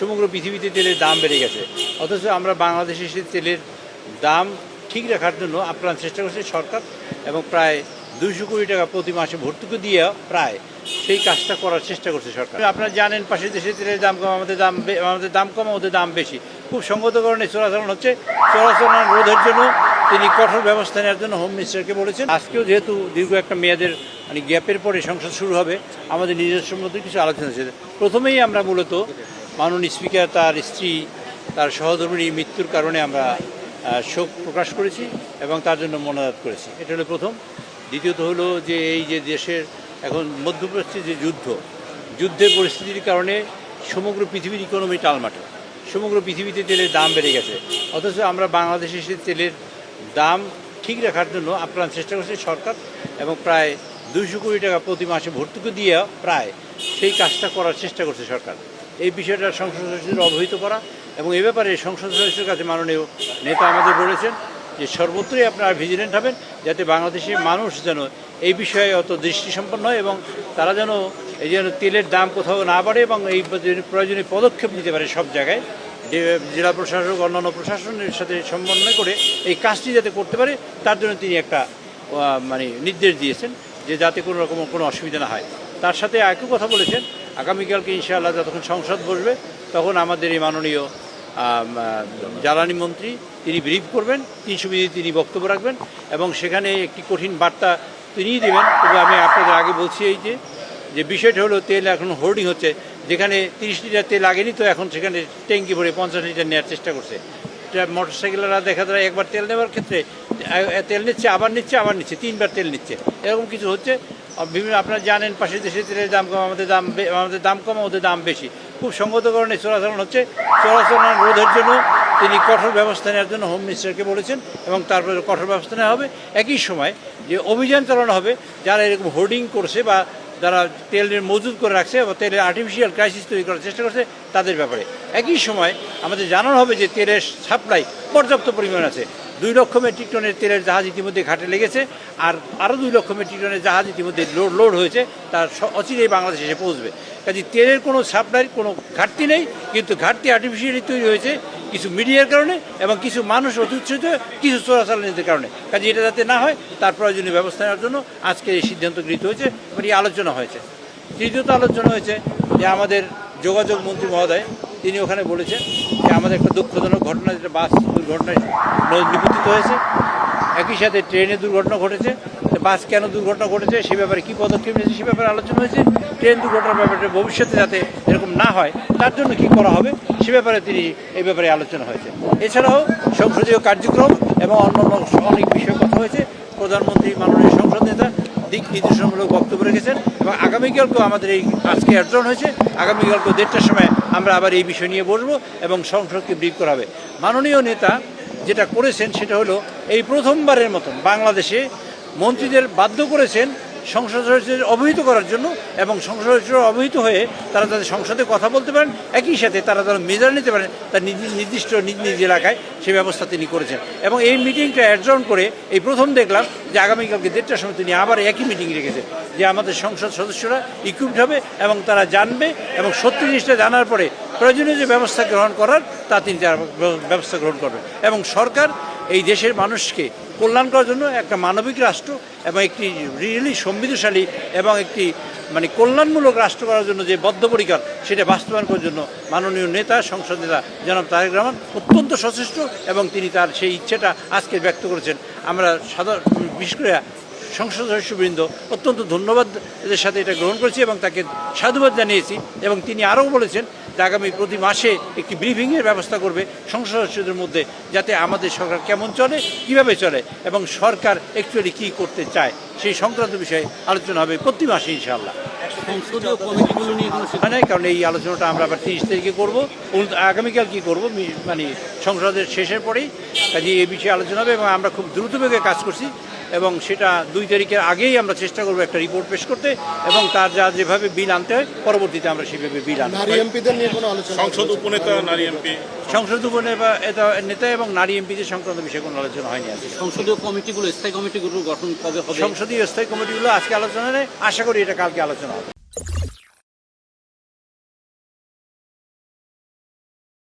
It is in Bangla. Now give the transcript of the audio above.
সমগ্র পৃথিবীতে তেলের দাম বেড়ে গেছে, অথচ আমরা বাংলাদেশে সে তেলের দাম ঠিক রাখার জন্য আপ্রাণ চেষ্টা করছে সরকার, এবং প্রায় 200 কোটি টাকা প্রতি মাসে ভর্তুকি দিয়ে প্রায় সেই কাজটা করার চেষ্টা করছে সরকার। আপনারা জানেন পাশের দেশে তেলের দাম কম, আমাদের দাম কম, ওদের দাম বেশি। খুব সঙ্গত কারণে চোরাচালান হচ্ছে। চোরাচালান রোধের জন্য তিনি কঠোর ব্যবস্থা নেওয়ার জন্য হোম মিনিস্টারকে বলেছেন। আজকেও যেহেতু দীর্ঘ একটা মেয়াদের গ্যাপের পরে সংসদ শুরু হবে, আমাদের নিজস্ব মধ্যে কিছু আলোচনা হয়েছে। প্রথমেই আমরা মূলত মাননীয় স্পিকার তার স্ত্রী তার সহধর্মিণীর মৃত্যুর কারণে আমরা শোক প্রকাশ করেছি এবং তার জন্য মোনাজাত করেছি। এটা হলো প্রথম। দ্বিতীয়ত হলো যে এই যে দেশের এখন মধ্যপ্রাচ্যে যে যুদ্ধের পরিস্থিতির কারণে সমগ্র পৃথিবীর ইকোনমি টালমাটাল, সমগ্র পৃথিবীতে তেলের দাম বেড়ে গেছে, অথচ আমরা বাংলাদেশে সে তেলের দাম ঠিক রাখার জন্য আপ্রাণ চেষ্টা করছে সরকার, এবং প্রায় 200 কোটি টাকা প্রতি মাসে ভর্তুকি দিয়ে প্রায় সেই কাজটা করার চেষ্টা করছে সরকার। এই বিষয়টা সংসদ সদস্যদের অবহিত করা, এবং এ ব্যাপারে সংসদ সদস্যের কাছে মাননীয় নেতা আমাদের বলেছেন যে সর্বত্রই আপনারা ভিজিলেন্ট হবেন, যাতে বাংলাদেশের মানুষ যেন এই বিষয়ে অত দৃষ্টিসম্পন্ন হয় এবং তারা যেন তেলের দাম কোথাও না বাড়ে, এবং এই প্রয়োজনীয় পদক্ষেপ নিতে পারে সব জায়গায়। জেলা প্রশাসক অন্যান্য প্রশাসনের সাথে সমন্বয় করে এই কাজটি যাতে করতে পারে, তার জন্য তিনি একটা নির্দেশ দিয়েছেন যে যাতে কোনো রকম কোনো অসুবিধা না হয়। তার সাথে একই কথা বলেছেন, আগামীকালকে ইনশাআল্লাহ যতক্ষণ সংসদ বসবে তখন আমাদের এই মাননীয় জ্বালানি মন্ত্রী তিনি ব্রিফ করবেন, 300 মিনিট তিনি বক্তব্য রাখবেন, এবং সেখানে একটি কঠিন বার্তা তিনিই দেবেন। তবে আমি আপনাদের আগে বলছি এই যে বিষয়টা হলো তেল এখন হোর্ডিং হচ্ছে, যেখানে 30 লিটার তেল আগেনি, তো এখন সেখানে ট্যাঙ্কি ভরে 50 লিটার নেওয়ার চেষ্টা করছে। মোটরসাইকেলরা দেখা যায় একবার তেল নেওয়ার ক্ষেত্রে তেল নিচ্ছে, আবার নিচ্ছে 3বার তেল নিচ্ছে, এরকম কিছু হচ্ছে। বিভিন্ন আপনারা জানেন পাশের দেশে তেলের দাম কম, আমাদের দাম কম, ওদের দাম বেশি। খুব সঙ্গত কারণে চোরাচালান হচ্ছে। চোরাচালান রোধের জন্য তিনি কঠোর ব্যবস্থা নেওয়ার জন্য হোম মিনিস্টারকে বলেছেন, এবং তারপরে কঠোর ব্যবস্থা নেওয়া হবে। একই সময় যে অভিযান চালানো হবে যারা এরকম হোর্ডিং করছে বা যারা তেলের মজুদ করে রাখছে বা তেলের আর্টিফিশিয়াল ক্রাইসিস তৈরি করার চেষ্টা করছে তাদের ব্যাপারে। একই সময় আমাদের জানানো হবে যে তেলের সাপ্লাই পর্যাপ্ত পরিমাণ আছে। 2 লক্ষ মেট্রিক টনের তেলের জাহাজ ইতিমধ্যে ঘাটে লেগেছে, আর আরও 2 লক্ষ মেট্রিক টনের জাহাজ ইতিমধ্যে লোড হয়েছে, তার অচিরেই বাংলাদেশে এসে পৌঁছবে। কাজে তেলের কোনো সাপ্লাইয়ের কোনো ঘাটতি নেই, কিন্তু ঘাটতি আর্টিফিশিয়ালি তৈরি হয়েছে কিছু মিডিয়ার কারণে এবং কিছু মানুষ অতুচ্ছিত কিছু চোরাচালানিদের কারণে। কাজে এটা যাতে না হয় তার প্রয়োজনীয় ব্যবস্থা নেওয়ার জন্য আজকে এই সিদ্ধান্ত গৃহীত হয়েছে, মানে আলোচনা হয়েছে। তৃতীয়ত আলোচনা হয়েছে যে আমাদের যোগাযোগ মন্ত্রী মহোদয় তিনি ওখানে বলেছেন যে আমাদের একটা দুঃখজনক ঘটনা, যেটা বাস দুর্ঘটনায় নিপতিত হয়েছে, একই সাথে ট্রেনে দুর্ঘটনা ঘটেছে। বাস কেন দুর্ঘটনা ঘটেছে সে ব্যাপারে কী পদক্ষেপ নিয়েছে সে ব্যাপারে আলোচনা হয়েছে। ট্রেন দুর্ঘটনার ব্যাপারে ভবিষ্যতে যাতে এরকম না হয় তার জন্য কী করা হবে সে ব্যাপারে এই ব্যাপারে আলোচনা হয়েছে। এছাড়াও সংসদীয় কার্যক্রম এবং অন্যান্য অনেক বিষয়ে কথা হয়েছে। প্রধানমন্ত্রী মাননীয় সংসদ নেতা দিক নির্দেশনামূলক বক্তব্য রেখেছেন, এবং আগামীকালকেও আমাদের এই আজকে অ্যাডজন হয়েছে, আগামীকালকেও 1:30টার সময় আমরা আবার এই বিষয় নিয়ে বসবো এবং সংসদকে ব্রিফ করা হবে। মাননীয় নেতা যেটা করেছেন সেটা হলো এই প্রথমবারের মতন বাংলাদেশে মন্ত্রীদের বাধ্য করেছেন সংসদ সদস্যদের অবহিত করার জন্য, এবং সংসদ সদস্যরা অবহিত হয়ে তারা তাদের সংসদে কথা বলতে পারেন, একই সাথে তারা মেজার নিতে পারেন তার নির্দিষ্ট নিজ এলাকায় সে ব্যবস্থা তিনি করেছেন। এবং এই মিটিংটা অ্যাডজন করে এই প্রথম দেখলাম যে আগামীকালকে 1:30টার সময় তিনি আবার একই মিটিং রেখেছেন, যে আমাদের সংসদ সদস্যরা ইকুইপড হবে এবং তারা জানবে, এবং সত্যি জিনিসটা জানার পরে প্রয়োজনীয় যে ব্যবস্থা গ্রহণ করার তা তিনি ব্যবস্থা গ্রহণ করবেন। এবং সরকার এই দেশের মানুষকে কল্যাণ করার জন্য একটা মানবিক রাষ্ট্র এবং একটি রিয়েলি সমৃদ্ধশালী এবং একটি কল্যাণমূলক রাষ্ট্র করার জন্য যে বদ্ধপরিকর সেটা বাস্তবায়ন করার জন্য মাননীয় নেতা সংসদ নেতা জনাব তারেক রহমান অত্যন্ত সচেষ্ট, এবং তিনি তার সেই ইচ্ছেটা আজকে ব্যক্ত করেছেন। আমরা বিশেষ করে সংসদ সদস্যবৃন্দ অত্যন্ত ধন্যবাদ এদের সাথে এটা গ্রহণ করেছি এবং তাকে সাধুবাদ জানিয়েছি। এবং তিনি আরও বলেছেন যে আগামী প্রতি মাসে একটি ব্রিফিংয়ের ব্যবস্থা করবে সংসদ সদস্যদের মধ্যে, যাতে আমাদের সরকার কেমন চলে, কিভাবে চলে এবং সরকার অ্যাকচুয়ালি কী করতে চায় সেই সংক্রান্ত বিষয়ে আলোচনা হবে প্রতি মাসে ইনশাআল্লাহ। সংসদীয় কমিটিগুলো নিয়ে কোনো নয়, কারণ এই আলোচনাটা আমরা আবার 30 তারিখে করবো। আগামীকাল কী করবো সংসদের শেষের পরেই কাজে এই বিষয়ে আলোচনা হবে, এবং আমরা খুব দ্রুতবেগে কাজ করছি এবং সেটা 2 তারিখের আগেই আমরা চেষ্টা করবো একটা রিপোর্ট পেশ করতে, এবং তার যেভাবে বিল আনতে হয় পরবর্তীতে আমরা সেভাবে বিল আনবো। সংসদ উপনেতা নেতা এবং নারী এমপিদের সংক্রান্ত বিষয়ে কোনো আলোচনা হয়নি। আছে সংসদীয় কমিটিগুলো, স্থায়ী কমিটিগুলো গঠন কবে হবে? সংসদীয় স্থায়ী কমিটিগুলো আজকে আলোচনা নেই, আশা করি এটা কালকে আলোচনা হবে।